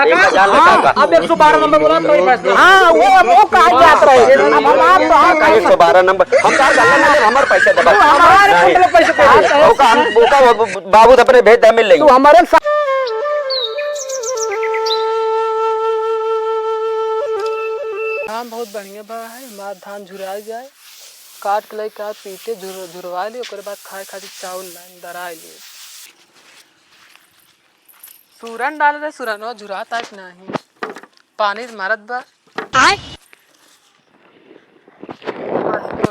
अब 112 नंबर बोला तो ही फैसला। हाँ वो कहा जात रहे अब हमार तो हाँ 112 नंबर हम का हमारे पैसे दबा हमारे मतलब पैसे दे। ओका बाबू अपने भेज दे मिल तू हमारे धान बहुत बढ़िया बा है। हमार धान झुरा जाए काट के लई काट पीटे झुरवा ली ओकर बाद खाए खातिर चावल लाइन दरा लिए सूरन डाल रहे सूरन झुरा तक नहीं पानी मारत बा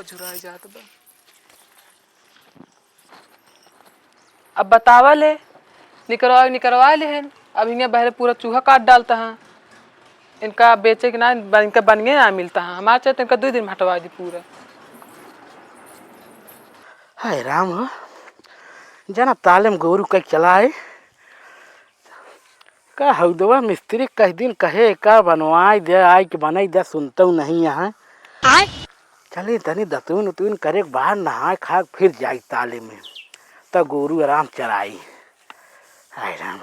झुरा जात बा। अब बतावा ले निकलवा ले हैं। अब इन्हें पहले पूरा चूहा काट डालता है इनका बेचे के ना इनका बनगे ना मिलता है हमारे चाहते इनका 2 दिन में हटवा दी पूरा। हाय राम हो जना तालेम गोरू कह चलाए का हौदवा मिस्त्री कह दिन कहे का बनवाई दे आई के बनाई दे सुनता नहीं यहाँ चले तनी दतून उतून करे बाहर नहाए खा फिर जाई ताले में तब गोरू आराम चलाई। हाय राम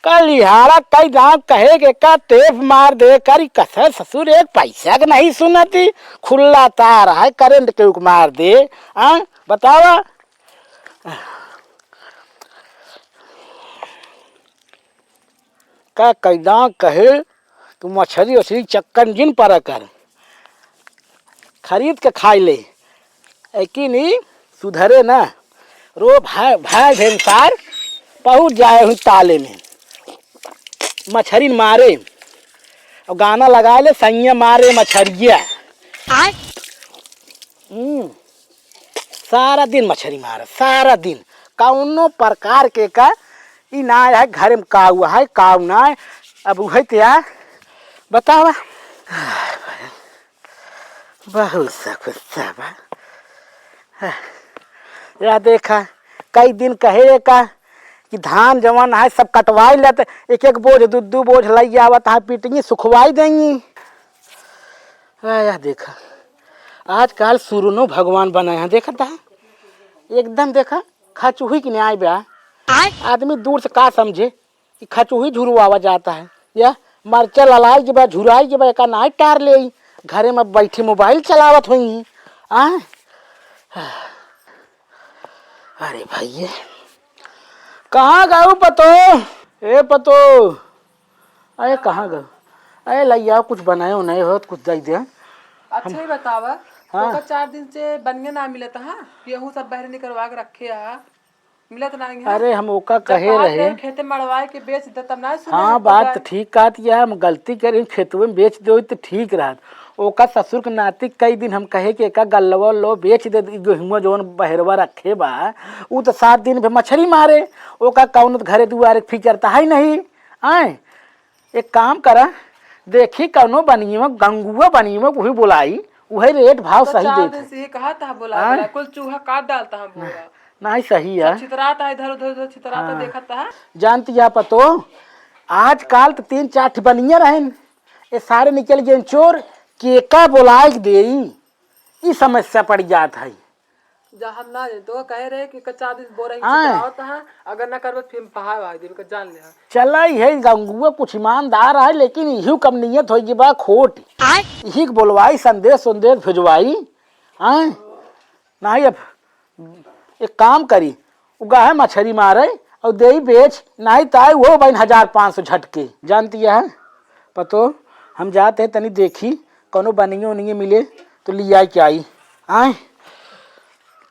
का लिहारा कई दाम कहे के का टेप मार दे करी कसर ससुर एक पैसा के नहीं सुनती खुला तार है करंट के मार दे आ बतावा का कैदा कहे तू मछली उछली चक्कन जिन पर कर खरीद के खाई ले कि नहीं सुधरे ना रो भाई भाई भेंसार पहुँच जाए हूँ ताले में मछली मारे और गाना लगा ले सैया मारे मछरिया सारा दिन मछली मारे सारा दिन कौनो प्रकार के का ई ना है घर में काऊ है काऊ ना है अब वही त्या बतावा बहुत सब या देखा कई दिन कहे का कि धान जवान है सब कटवाई लेते एक एक बोझ 2 बोझ लई आवत है पीटेंगी सुखवाई देंगी। या देखा आजकल सुरनो भगवान बनाए हैं देखा था एकदम देखा खचूही की न्याय ब्याह आदमी दूर से का समझे कि खचूही झुरवावा जाता है या मरचा ललाई जब झुराई जब एक नाई टार ले घरे में बैठी मोबाइल चलावत हुई अरे भैया कहाँ गए पतो ए पतो अरे कहाँ गए अरे लैया कुछ बनाए हो नहीं हो कुछ दे दे। अच्छा ही बतावा हाँ? तो 4 दिन से बनगे ना मिले था गेहूँ सब बहरे निकलवा के रखे मिलत नहीं है। अरे हम ओका कहे रहे खेते मड़वाए के बेच दे तब ना हाँ बात तो ठीक कहत या हम गलती करें खेतवे में बेच दो तो ठीक रहत ओका ससुर के नाती कई दिन हम कहे कि एक गल्लवा लो बेच दे गेहूँ जौन बहरवा रखे बा वो तो 7 दिन में मछली मारे ओका कौन घरे दुआरे फिकरता है नहीं आए एक काम करा देखी कौनो बनिए में गंगुआ बनिए में वही बुलाई वही रेट भाव तो सही दे कहा था बोला कुल चूहा काट डालता है पूरा नहीं सही है छितराता इधर उधर छितराता देखता है जानती या पतो आजकल तो 3-4 बनिया रहे ये सारे निकल गए चोर केका बुलाए दे ई समस्या पड़ जात है जहाँ ना तो कह रहे कि 4 दिन बोरा होता है अगर ना करबे फिर पहाड़ आ देवे जान ले चला है गंगुआ कुछ ईमानदार है लेकिन यही कम नियत हो बा खोट यही बोलवाई संदेश भिजवाई नहीं अब एक काम करी उगा है मछली मारे और दे बेच नहीं ताई वो बन 1500 झटके जानती है पतो हम जाते हैं तनी देखी कोनो बनियो नहीं मिले तो लिया क्या आई आए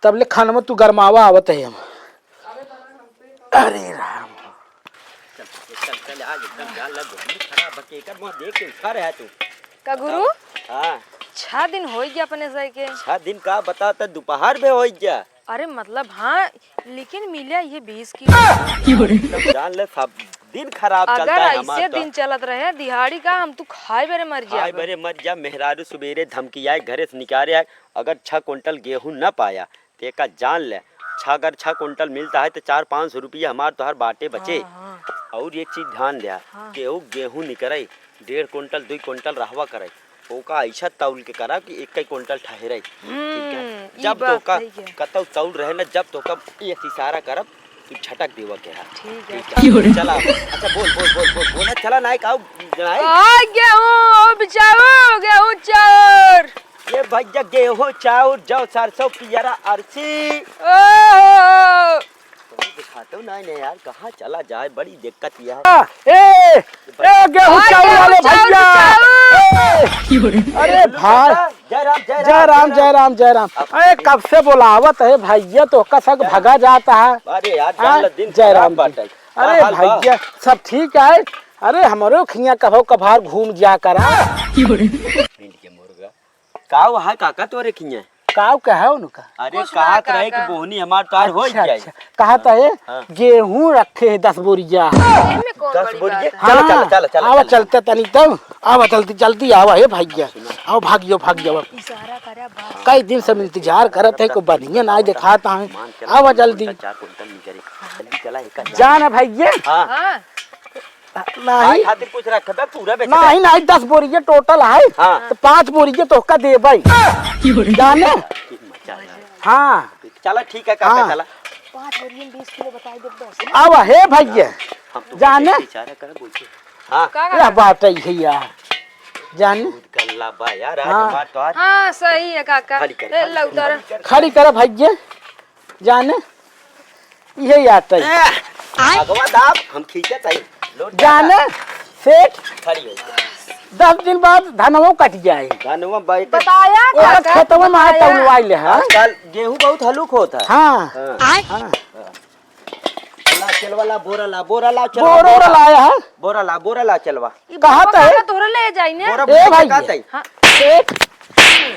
तब ले खाना में तू गरमावा आवत है हम अरे राम चल आज एकदम जान लग खराब बके कर मो देख के खा रहा तू का गुरु हां 6 दिन हो गया अपने सही के 6 दिन का बता त दोपहर में हो गया अरे मतलब हाँ लेकिन मिला ये 20 की जान ले सब दिन खराब चलता है हमारा अगर ऐसे दिन चलत रहे दिहाड़ी का हम तू खाए बेरे मर जा मेहरारू सुबेरे धमकी आए घरे से निकाले आए अगर 6 क्विंटल गेहूं न पाया तो एक जान ले अगर 6 क्विंटल मिलता है तो 400-500 रुपया हमारे तो हर बाटे बचे। और एक चीज ध्यान दिया केहू गेहूं निकले 1.5 क्विंटल 2 क्विंटल रहवा करे ओका ऐसा तौल के करा कि 1 क्विंटल ठहरे ठीक है जब तो का कतौ तौल रहे ना जब तो कब ये इशारा करब तू झटक देवा के हाथ ठीक है। चला अच्छा बोल बोल बोल बोल बोला चला नायक आओ नायक आ गेहूं बिचाओ गेहूं चार ये भैया गेहूं चाउर जौ सरसों पियरा अरसी ओ दिखाता हूँ नहीं यार कहाँ चला जाए बड़ी दिक्कत यह ए गेहूं चावल वाले भैया अरे भाई जय राम जय जय राम जय राम जय राम। अरे कब से बुलावत है भैया तो का सब भगा जाता है। अरे यार हाँ, जान दिन जय राम बाटे अरे भैया सब ठीक है। अरे हमारो खिया कभो कभार घूम जा करा के मुर्गा काऊ है काका तोरे खिया काव का है उनका। अरे कुछ कहा ना रहे कि काका। बोहनी हमार तार हो अच्छा जाए अच्छा कहा था ये हाँ। गेहूं रखे है 10 बोरिया। में कौन 10 बड़ी बोरिये बात है? चलो चलो चलो चलो आवा चलते तनी तब आवा जल्दी जल्दी आवा हे भैया आओ भागियो भागियो इशारा करे बात कई दिन से हम इंतजार करत है को बढ़िया ना दिखाता है आवा जल्दी 4 कुंटल निकले जल्दी चला एक जाना भैया हां हां नहीं खातिर कुछ रख दे पूरा बेच नहीं नहीं 10 बोरिया टोटल है हाँ। तो 5 बोरिया तो का दे भाई जाने हाँ चला ठीक है काका हाँ। चला 5 बोरियों में 20 किलो बताई दे बस आवा हे भैया हम तो जाने इशारा कर बोलते हां यह बात है यार जाने गल्ला बा यार आज हाँ। हमार तो हां सही है काका खाली कर, ले ला उतार खड़ी कर भैया जाने यही आता है भगवा दाब हम खींचे तई लोट जाने सेठ खड़ी हो 10 दिन बाद धनवो कट जाए धनवा बाई बताया ओरा काका खेतवा में आए तौलवाई ले है कल गेहूं बहुत हलुक होता है हाँ हाँ। हाँ ला चलवा ला बोरा ला बोरो ओरा लाया है बोरा ला चलवा कहा था है तोरे ले जाई ने बोरा ए भुला भाई। का तई सेठ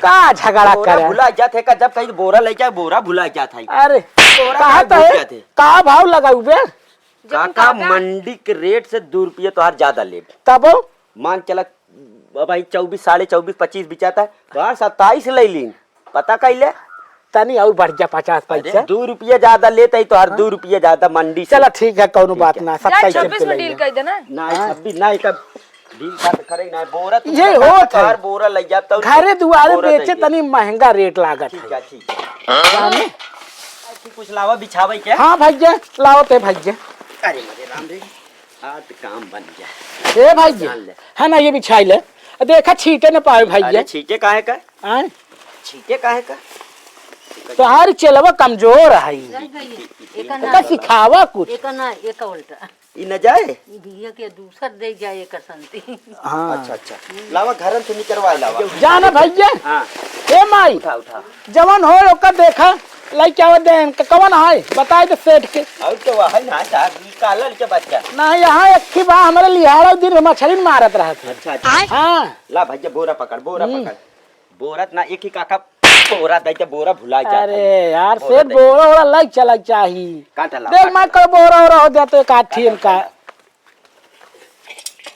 का झगड़ा बोरा करे भुला जाते का जब कहीं बोरा ले जाए बोरा भुला जाता है अरे बोरा कहा का था भूल है जाते का भाव लगाऊ बे काका मंडी के रेट से 2 रुपये तो हर ज्यादा ले तब मान चला भाई 24 साढ़े 24 25 बिचाता है बाहर 27 ले लीन पता कैले तनी और बढ़ जा 50 पैसा 2 रुपये ज्यादा लेते ही तो हर 2 रुपये ज्यादा मंडी से चलो ठीक है कोनो बात ना जा 27 26 रुपए में ले डील कर देना ना 26 ना तब डील का तो करे ना बोरा तो ये होत है। हर बोरा ले जाता हूं घरे दुआरे बोरा बेचे दे तनी महंगा रेट लागत ठीक है है ठीक है जाने? कुछ लावा बिछावे क्या हाँ भैया लाओ ते भैया अरे मेरे राम रे आज तो काम बन गया ए भैया जान ले। है ना ये बिछाई ले देखा छीटे न पाए भैया अरे छीटे काहे का आय छीटे काहे का तो हर चलवा कमजोर है एक का सिखावा कुछ ना एक उल्टा ई न जाए ई भैया के दूसर दे जाए एक संती हाँ अच्छा अच्छा लावा घर से निकलवा लावा जाना भैया हां ए माई उठा उठा जवन हो ओकर देखा लाई क्या देन कवन है बताए तो सेठ के और तो वह है ना साहब निकालल के बच्चा ना यहाँ एक ही बार हमारे लिहाड़ा दिन में मछली मारत रहा था अच्छा अच्छा हाँ ला भैया बोरा पकड़ बोरा ना एक ही काका बोरा दैते बोरा भुला जाता अरे है। यार बोरा सेठ दे। बोरा ओरा लाइक चला चाहिए काटा ला देख मैं कर बोरा ओरा हो जाते एक आठी इनका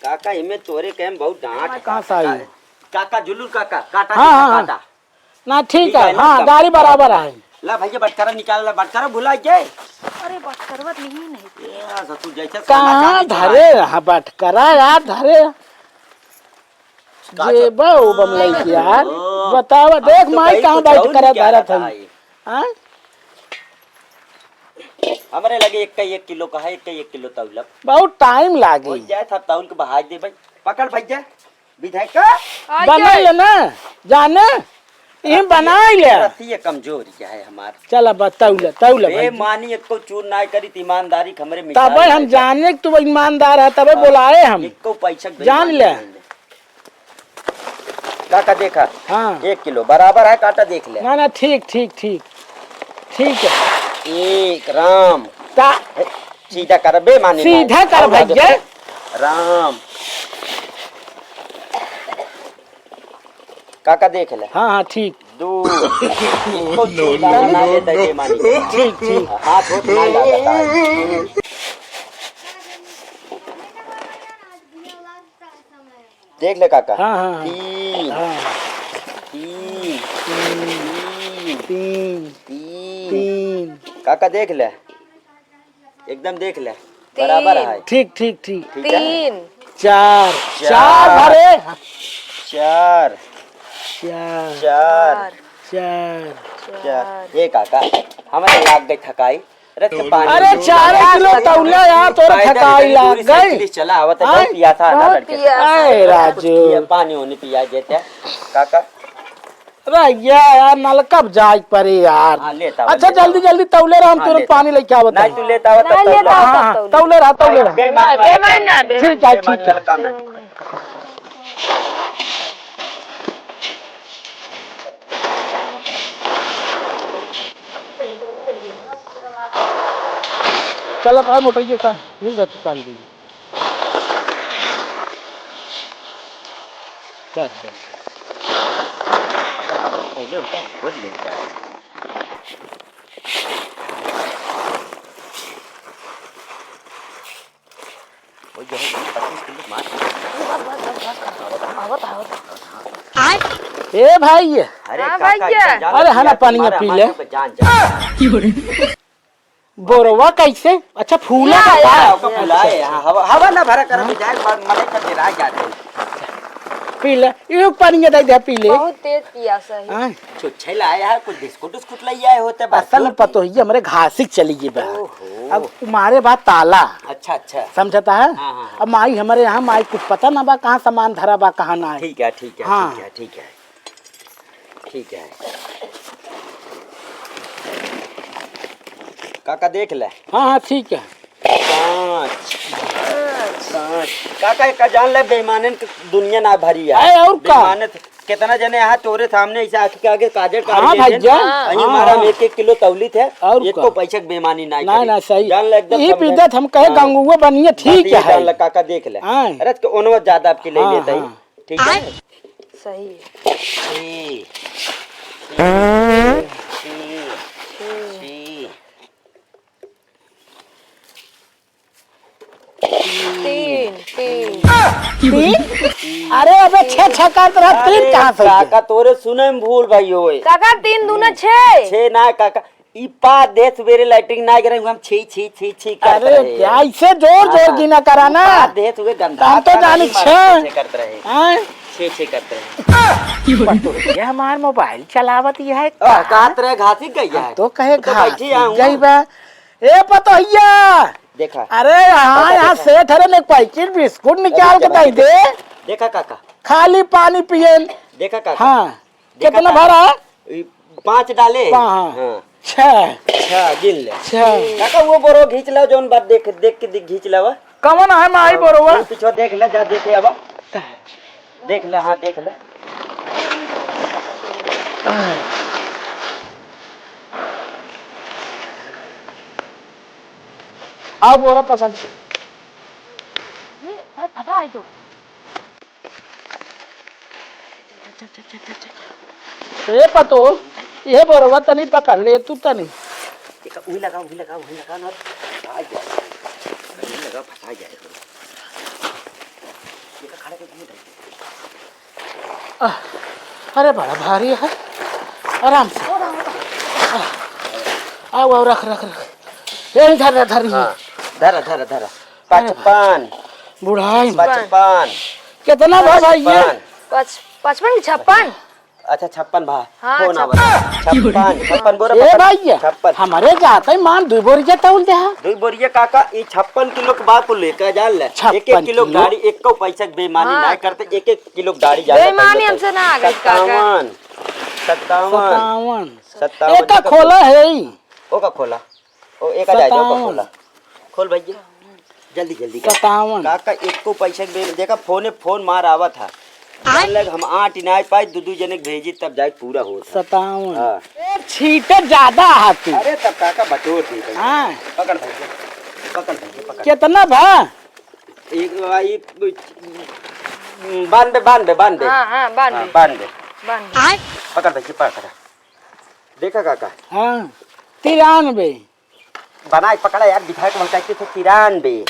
काका इमे तोरे कहम बहुत डांट कहाँ से आई? काका जुलूर काका काटा हाँ, हाँ, काटा ना ठीक ठीक है है ना, हाँ तब- गाड़ी बराबर है ला भैया बटकरा निकाल ला बटकरा भुला के अरे बात करवत नहीं यार ससुर जैसे कहाँ धरे रहा बट करा यार धरे जे बहु बमलाई यार बतावा देख माई कहाँ बैठ कर धरा था हाँ? हमारे लगे 1 किलो का है 1 किलो तौलब बहुत टाइम हो लागी जाए था तौल के बहा दे भाई पकड़ भैया विधायक का बना ले ना जाने ये बना ले रती है कमजोर क्या है हमार चल बताऊ तौल बे मानी एक को चूर ना करी त ईमानदारी हमरे तब हम जाने कि तू ईमानदार है तब बुलाए हम एक को पैसा जान ले। काका देखा हाँ 1 किलो बराबर है काटा देख ले ना ना ठीक ठीक ठीक ठीक है एक राम ता सीधा कर बे माने सीधा कर भैया राम काका देख ले हाँ हाँ ठीक 2 इसको चूड़ा ना देता है मानी ठीक ठीक हाथ होत ना लगता है देख ले काका हाँ हाँ 3 हाँ 3 तीन 3 तीन काका देख ले एकदम देख ले बराबर है ठीक ठीक ठीक ठीक है 3 चार चार। चार भरे 4 चार 4 चार 4 ये काका हमारे लाग गई थकाई अरे 4 किलो तौला यार तोरा थकाई लाग गई। चला आवत है हाँ? बहुत पियासा है ना बहुत लड़के पियासा अरे राजू पानी होने पिया देते काका रैया यार नल कब जाए परे यार। हाँ, लेता अच्छा लेता जल्दी जल्दी तौले रहा हम हाँ, तुरंत लेता। पानी लेके आवत नहीं है। तू लेता हुआ नहीं लेता तब हुआ। हाँ तौले रहा ठीक है ठीक है। चलो भाई मोटर का ये गति काट दीजिए। चल ए भाई अरे हाँ, काका भैया। इतना जान अरे है ना लिया, पानी में तुम्हारा पी हमारे ले। पे जान जा बोरवा कैसे अच्छा फूला का हाँ, ओका फुलाए हाँ, हवा हवा ना भरा कर जाए मरे कर गिरा जाते पी ले ये पानी में दे पी ले। बहुत तेज पियासा है। हाँ, छुच्छे लाए यार कुछ बिस्कुट उस्कुट ले आए होते बस असल में पतो ही हमारे घासिक चली गई बा। ओहो। अब तुम्हारे बात ताला अच्छा अच्छा समझता है। हाँ, हाँ। अब माई हमारे यहाँ माई कुछ पता ना बा कहाँ सामान धरा बा कहाँ ना है। ठीक है ठीक है हाँ। ठीक है ठीक है ठीक है काका देख ले हाँ हाँ ठीक है। पाँच पाँच काका का जान ले बेईमानन की दुनिया ना भरी है अरे और का? बेईमानन कितना जने यहाँ तोरे सामने ऐसे आके के आगे काजर हाँ भैया अही हमारा हाँ, 1-1 किलो तौली थे और एक का? को पैसे बेईमानी ना ना ना सही जान ले एकदम यही समझे। पीदत हम कहे हाँ। गंगुआ बनिए ठीक बात ये जान ले है। काका देख ले हाँ। अरे तो ओनवा ज्यादा आपकी ले हाँ, लेता ही हाँ। ठीक है सही है। छी, छी, छी। तीन तीन तीन अरे अबे छह छक्का तेरा तीन अरे कहाँ से काका तोरे सुने में भूल भाई होए काका 3 दूना 6। छे ना काका ई पा दे सवेरे लाइटिंग ना करे हम छी छी छी छी करते अरे रहे। क्या ऐसे जोर जोर हाँ। गिना कराना। पा दे सुबह गंदा हम तो खाना जानी नहीं मारा, छे। छे करते रहे हाँ? छे छे करते रहे ये हमार मोबाइल चलावत ये है कात रहे घासी गई है तो कहे तो घास बैठी आऊं। गई बा। ए पतोहिया देखा अरे यहाँ सेठ हरे ने पैकेट बिस्कुट निकाल के दे दे देखा काका खाली पानी पिए। देखा काका हाँ देखा कितना काका? भरा? ई 5 डाले हाँ। हाँ 6 अच्छा गिन ले 6 काका वो बोरो खींच लो जोन बात देख देख के खींच लो कमन है माई बोरवा पीछे देख ले जा देखे अब देख ले हाँ देख ले आओ बोरा पकड़। ये पतो ये बोरवा तनी पकड़ ले तू तनी। वही लगा ना आ जाए वही लगा फंसा जाए ये खड़े के घूम अरे बड़ा भारी है आराम से आओ आओ रख रख रख यही धर धर हाँ धरा धरा धरा 55 बुढ़ाई 55 कितना भा भाई ये 55 55 56। अच्छा 56 भा हाँ, फोन आवा 56 बोरा ए भाई 56 हमारे जाते ही मान 2 बोरिया तौल दे हा। 2 बोरिया काका ये 56 किलो के बात को लेकर जान ले 56 1-1 किलो किलो। गाड़ी एक को पैसा बेईमानी हाँ। ना करते 1-1 किलो गाड़ी जाता बेईमानी हमसे ना आ गई काका। 57 57 एक का खोला है ही। ओ का खोला ओ एक आ जाए दो का 57 खोला खोल भैया जल्दी जल्दी कर 57 काका एक को पैसा दे देखा फोन मार आवा था लग हम 8 ना पाए 2 जने भेजी तब जाके पूरा होता 57 हां छीटे ज्यादा हाथी। अरे तब काका बटोर दे भाई हाँ पकड़ भैया पकड़ कितना भा? एक आई 92 हाँ हाँ बांध दे, 92 बांध दे। पकड़ भैया पकड़ देखा काका हाँ 93 बनाए पकड़ा यार दिखाए को कहते थे 93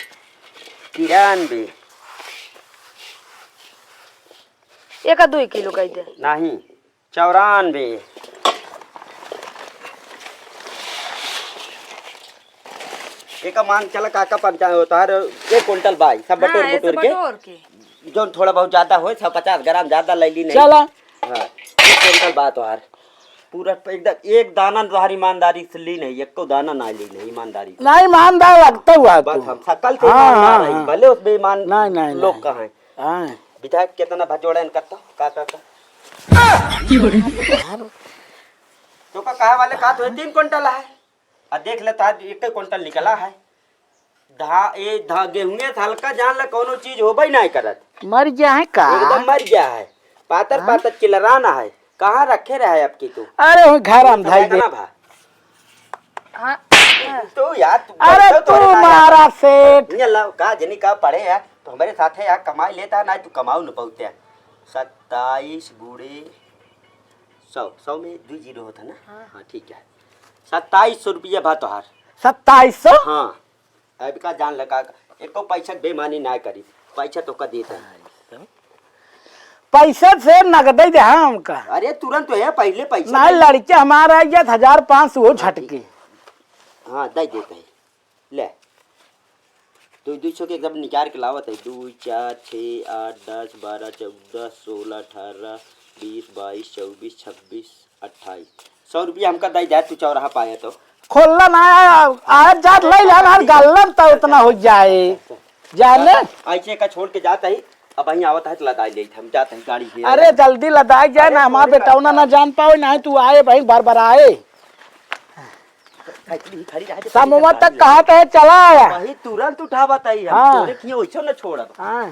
एक का 2 किलो कह दे। नहीं 94 एक मान चला काका पंचायत होता है 1 कुंटल बाई सब बटोर हाँ, ऐसे बटोर के बटोर के। जो थोड़ा बहुत ज्यादा हो 150 ग्राम ज्यादा ले ली नहीं चला हाँ 1 कुंटल बात तो यार पूरा एकदम एक दाना तुम्हारी ईमानदारी से ली नहीं, एक को दाना ना ली नहीं ईमानदारी से। नहीं ईमानदार लगता हुआ बस तू। हम सकल से हाँ, ईमानदार हाँ, है, हाँ। भले उस बेईमान नहीं, नहीं, लोग नहीं। कहाँ हैं। हाँ। विधायक कितना भजोड़न करता का तो का कहे वाले का तो 3 क्विंटल है और देख ले तो आज 1 क्विंटल निकला है। गेहूं हल्का जान ला कोनो चीज होबे नहीं करत, मर गया है का? एकदम मर गया है। पातर पातर चिलराना है, कहाँ रखे रहे आपकी तू? अरे वो घर हम धाई दे। भा हाँ तो यार अरे तू मारा सेठ। ये ला का जनी का पढ़े है तो हमारे साथ है यार, कमाई लेता है ना तू कमाऊ न पाते 27 गुणे 100 में 2 जीरो होता ना। हाँ ठीक है 2700 रुपया भा तोहार। 2700। हाँ अब का जान लगा एको पैसा बेमानी ना करी, पैसा तो का देता है। पैसा से नगद दे हमका। अरे तुरंत तो है पहले पैसा नहीं लड़के हमारा 1500 वो झटके। हाँ दे देते हैं ले 200 के एकदम निकाल के लावत है। 2 4 6 8 10 12 14 16 18 20 22 24 26 28 100 रुपया हमका दे जाए तू चौराहा पाया तो। खोलना ना आज जात ले जाना गल्लन तो उतना हो जाए जाने। ऐसे का छोड़ के जाता ही अब वहीं आवत है तो लदा ले हम जाते हैं गाड़ी घेर। अरे जल्दी लदाई जाए ना, हमारा बेटा ना जान पाओ ना तू आए भाई बार बार आए खड़ी रह समूह तक कहा है चला आया। वही तुरंत उठावत है हम हाँ। तो देखिए वैसे न छोड़ा। हाँ।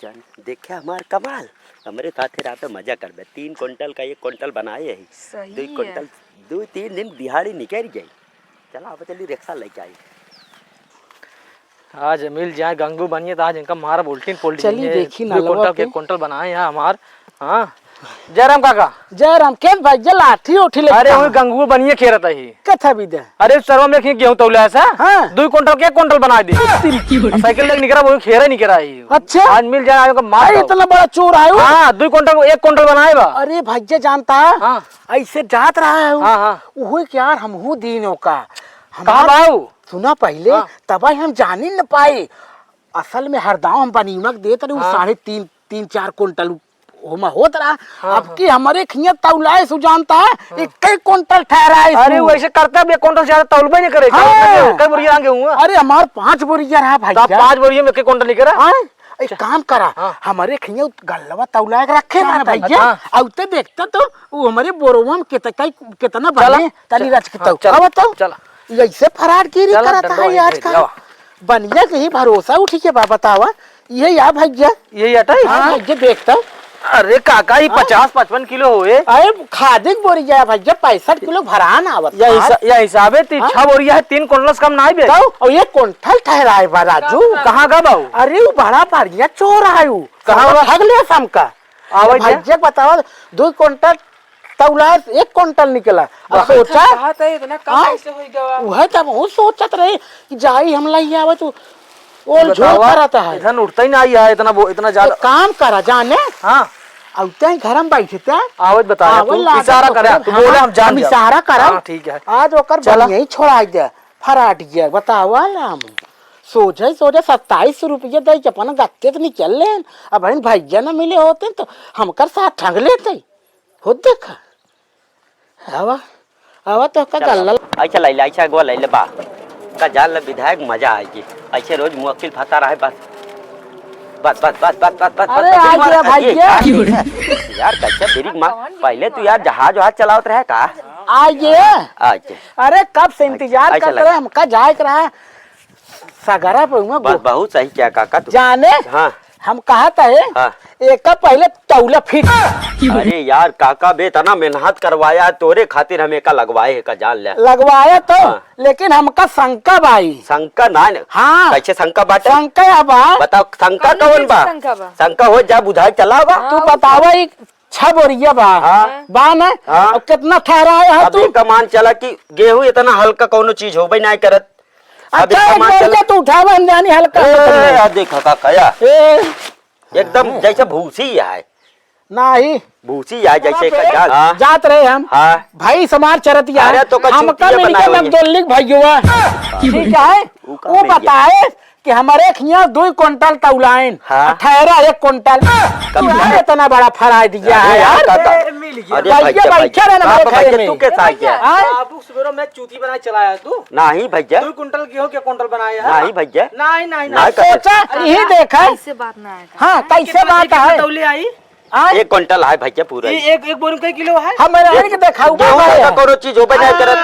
चल देखे हमार कमाल, हमारे साथ रात मजा कर बे। 3 क्विंटल का 1 क्विंटल बनाए है। सही 2 क्विंटल 2-3 दिन दिहाड़ी निकल गई। चला अब चली रिक्शा लेके आई। आज मिल जाए गंगू बनिए तो आज इनका मारा बोल्टिन पोल्टिन। चलिए देखी ना 2 क्विंटल के 1 क्विंटल बनाए यहाँ हमार। हाँ जयराम काका। जयराम के भाई जे लाठी उठी ले। अरे वो गंगू बनिए खेरत ही। कथा भी दे। अरे सर्व में गेहूं तौला ऐसा। हाँ। 2 क्विंटल के 1 क्विंटल बना दी। साइकिल लेके निकला वो खेरा नहीं करा ही। अच्छा आज मिल जाए का मार। अरे इतना बड़ा चोर आयो। हाँ 2 क्विंटल को 1 क्विंटल बनाए बा। अरे भैया जानता है हाँ ऐसे जात रहा है हाँ हाँ। वो क्या हमहू दीनों का कहाँ बाऊ? सुना पहले हाँ। तब हम जान ही न पाए। असल में हर दाव हम बनीमक देते रहे 3.5-4 क्विंटल होमा होत रहा। अब की हमारे खिया तौलाए सु जानता है 1 क्विंटल ठहरा है। अरे वो ऐसे करता है 1 क्विंटल से ज्यादा तौलबे नहीं करे। हाँ। कई बोरिया आगे हुआ। अरे हमार 5 बोरिया रहा भाई। 5 बोरिया में 1 क्विंटल निकला। हाँ, एक काम करा हाँ। हमारे खिया गल्लवा तौला के रखे ना भैया। हाँ। औते देखता तो वो हमारे बोरोवा में कितना चला। बने तनी रच के हाँ, तो चला। अब तो चला। ऐसे फरार गिरी चला, करता डंडो है वहीं आज भेज का लावा। बनिया के ही भरोसा उठी के बा बतावा ये या भैया। यही हटाई। हाँ भैया देखता अरे काका ये 50-55 किलो हुए। अरे खादी बोरिया भैया 65 किलो भरान आवत या हिसाबे 6 बोरिया है 3 क्विंटल से कम ना बे। और ये क्विंटल ठहराए बा राजू। कहाँ का बाऊ? अरे वो बड़ा बढ़िया चोर आयु कहाँ बा? ठग लिया समका। आवाज दे। भैया बताओ 2 क्विंटल तौला 1 क्विंटल निकला। अब सोचा कहा था इतना कम हाँ? कैसे हो गया? वह तब वो सोचत रहे कि जाई हम लई आवे तो ओल झोल करता है। इधर उठता ही नहीं है इतना एक ज्यादा। काम करा जाने हाँ औते ही घर में बैठते आवाज बता तू इशारा करे तू बोले हम जान जाए। इशारा करा। हाँ, ठीक है। आज ओकर यही छोड़ा दे फराट गया बतावा हम सोचे 2700 रुपया दे के अपन गत्ते तो निकल ले। अब बहन भैया न मिले होते तो हमकर साथ ठग लेते हो। देखा आवा आवा तो का गल्ला अच्छा लैला अच्छा गो लैले बा का जान ल विधायक मजा आएगी। ऐसे रोज मुवक्किल फंसा रहा है बस बस बस बस बस बस बस अरे आ गया भैया। यार कैसे ब्रेक मार पहले तू यार जहाज चलावत रहे का आइए। अच्छा अरे कब से इंतजार अच्छा करते रहे हमका जाए के रहा सगरा पे बस बहुत सही क्या काका तू। जाने हाँ हम कहा था हाँ। एक पहले तौला फिट। अरे यार काका बे तना मेहनत करवाया तोरे खातिर हमें का लगवाए है का जान ले लगवाया तो हाँ। लेकिन हमका शंका बाई। शंका ना हाँ कैसे शंका बाटे शंका बा। बताओ शंका कौन बा? शंका बा? शंका हो जा बुझाई चला बा। तू बतावा 6 बोरिया बा। हाँ। बा ना हाँ। अब कितना ठहराया है अब तू? एक मान चला कि गेहूं इतना हल्का कौनो चीज हो भाई नहीं करत। अब अच्छा एक एक मान बोरिया चला तू उठावा हम जानी हल्का देखा काका या ए, एकदम जैसे भूसी है नहीं भूसी है जैसे का जान। हाँ जात रहे हम हाँ भाई समाज चरतिया अरे तो का हमका चूतिया मिल बनाए के हुए। नगदोल्लिक भैया ठीक है ऊ का वो मिल गया। बताए कि हमारे यहाँ 2 क्विंटल तौलाइन हाँ। ठहरा 1 क्विंटल तू यार इतना बड़ा फराय दिया है यार। मिल गया। अरे भैया बैठे रहे ना मेरे घर में। तू कैसा आ गया? बाबू सवेरे मैं चूती बनाए चलाया तू नहीं भैया, 2 कुंटल गेहूं के कुंटल बनाया नहीं भैया, नहीं नहीं नहीं सोचा यही देखा इससे बात ना आएगा। हाँ कैसे बात है तौले आई 1 क्विंटल है भैया पूरा। एक बोरी में कई किलो है हम मैंने के देखा हुआ गेहूं है का कोनो चीज हो बजाय करत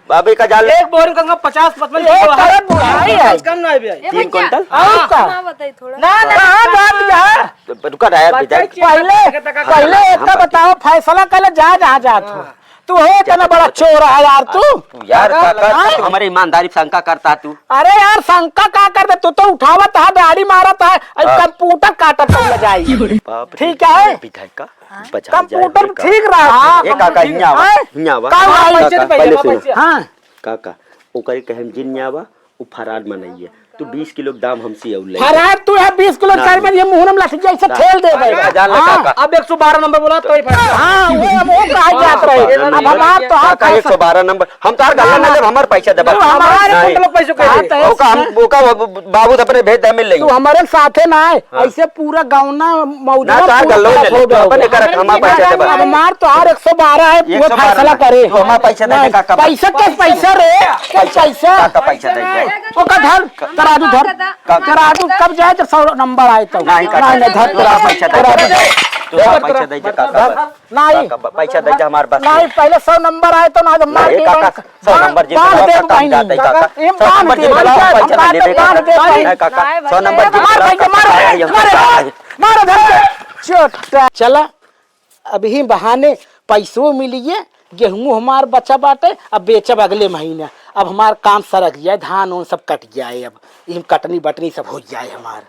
बाबे का जाल एक बोरी का 50-55 एक किलो है तरफ बुढ़ाई है। कम ना है भैया 3 क्विंटल। और का ना बताई थोड़ा। कहाँ बात जा रुका रहा है विधायक। पहले इतना बताओ फैसला कर जा जहाँ जात हो तू है इतना बड़ा चोर है यार तू यार तू हमारी ईमानदारी शंका करता तू। अरे यार शंका का कर दे तू तो उठावत है गाड़ी मारत है कंप्यूटर काटत हो जाई बाप रे, ठीक है विधायक का बचा जाए कंप्यूटर का। ठीक रहा ये काका हियां वा हियां वा का भाई काका, पहले सुनो हाँ काका ओकरे कहम जिन्या वा उ फरार मनइए तू 20 किलो के दाम हमसे औ ले फरार तू है 20 किलो चार में ये मुंह में लठ जैसे ठेल दे देगा जान ले काका। अब 112 नंबर बोला तो ही फायदा। हाँ वो कहा जात रहे अब हमार तो हाँ काका 112 नंबर हम तार गल्ला ना जब हमार पैसा दे तू हमारे नहीं। कुंटल पैसे के हाँ, दे। तो ओका हम ओका बाबू तो अपने भेज दे मिल तू लई हमारे साथे ना है ऐसे पूरा गाँव ना मौजा ना तार गल्लो ले ले, तू अपने कर हमार पैसा दे अब हमार तो हर 112 है वो फैसला करे तू हमार पैसा दे दे काका। पैसा के पैसा रे के पैसा काका पैसा दे दे। ओ का धर तराजू धर तराजू कब जाए तो 100 नंबर आए तो नहीं काका नहीं धर तोरा पैसा दे दे। तू पैसा दे दे काका बस। नहीं काका पैसा दे दे हमार बस। नहीं पहले 100 नंबर आए तो ना जब मार नहीं, के काका, 100 नंबर जीत बांध जाओ, दे काका, बहिनी। जाते ही काका। ये 100 बांध नंबर दे, जीत बांध जाओ, दे, पैसा दे दे बांध दे काका। बहिनी। नहीं, काका, नहीं, 100 नंबर जीत मार भाई जाओ, मार काका। मार धर छोटा चला अभी बहाने पैसों मिलिए गेहूं हमार बचा बाटे अब बेचब अगले महीने अब हमार काम सरक जाए धान उन सब कट जाए अब कटनी बटनी सब हो जाए हमार।